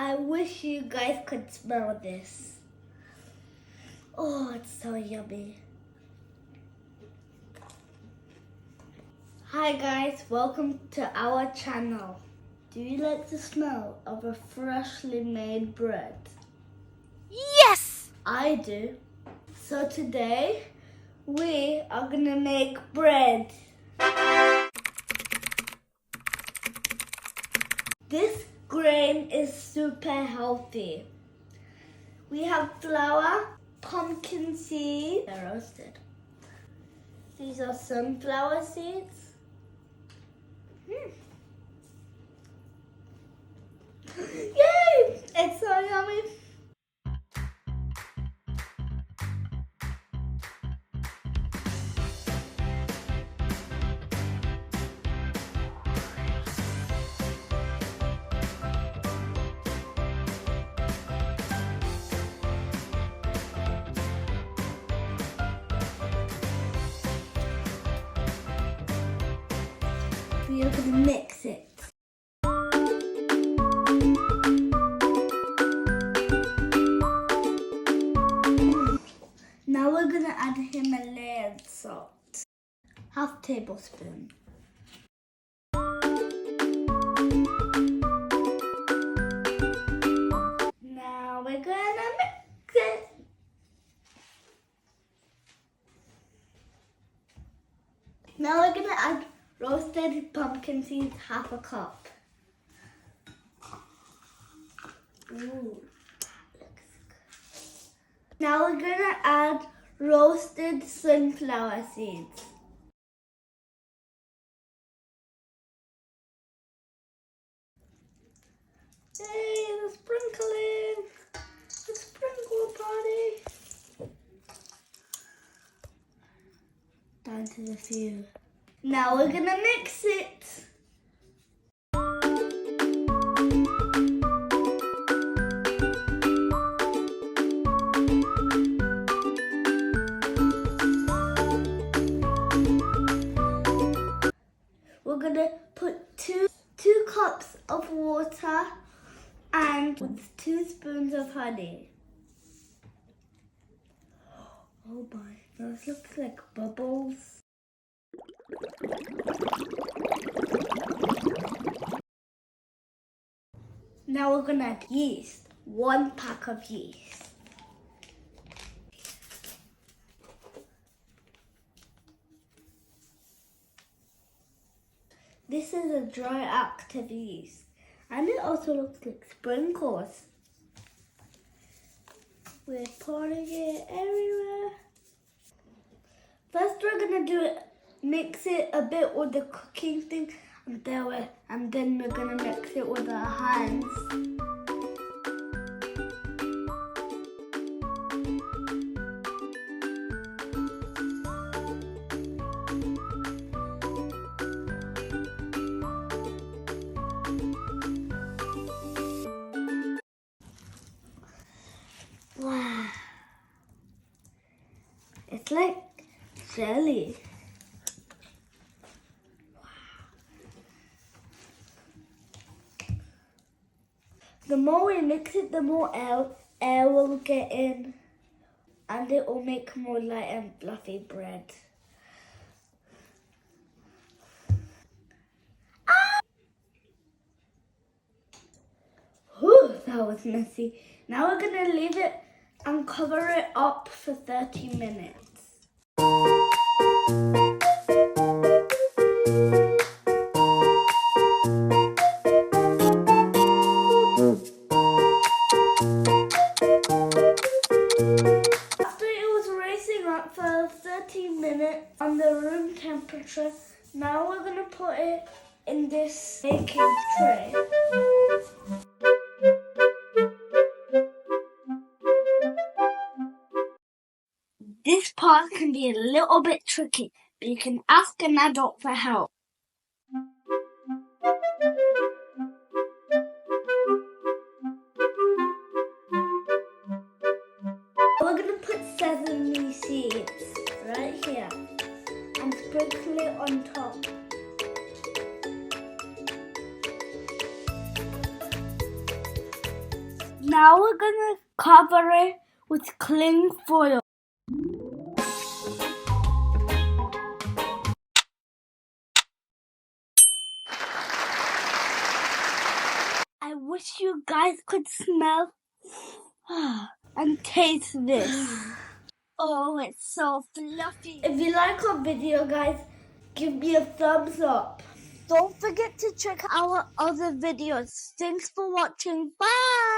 I wish you guys could smell this. Oh, it's so yummy. Hi guys, welcome to our channel. Do you like the smell of a freshly made bread? Yes! I do. So today, we are gonna make bread. This grain is super healthy. We have flour, pumpkin seeds, they're roasted. These are sunflower seeds. Yay! It's so yummy. We are gonna mix it. Now we're gonna add Himalayan salt. Half tablespoon. Now we're gonna mix it. Now we're gonna add roasted pumpkin seeds, half a cup. Ooh, that looks good. Now we're gonna add roasted sunflower seeds. Hey, the sprinkling! The sprinkle party! Down to the few. Now we're gonna mix it. We're gonna put two cups of water and with 2 spoons of honey. Oh my, those look like bubbles. Now we're gonna add yeast, 1 pack of yeast. This is a dry active yeast, and it also looks like sprinkles. We're pouring it everywhere. First we're gonna mix it a bit with the cooking thing, and then we're gonna mix it with our hands. Wow, it's like jelly. Wow. The more we mix it, the more air will get in, and it will make more light and fluffy bread. Whew, that was messy. Now we're gonna leave it and cover it up for 30 minutes. After it was racing up for 30 minutes on the room temperature, now we're gonna put it in this baking tray. This part can be a little bit tricky, but you can ask an adult for help. We're going to put sesame seeds right here and sprinkle it on top. Now we're gonna cover it with cling foil. I wish you guys could smell and taste this. Oh, it's so fluffy. If you like our video, guys, give me a thumbs up. Don't forget to check out our other videos. Thanks for watching. Bye.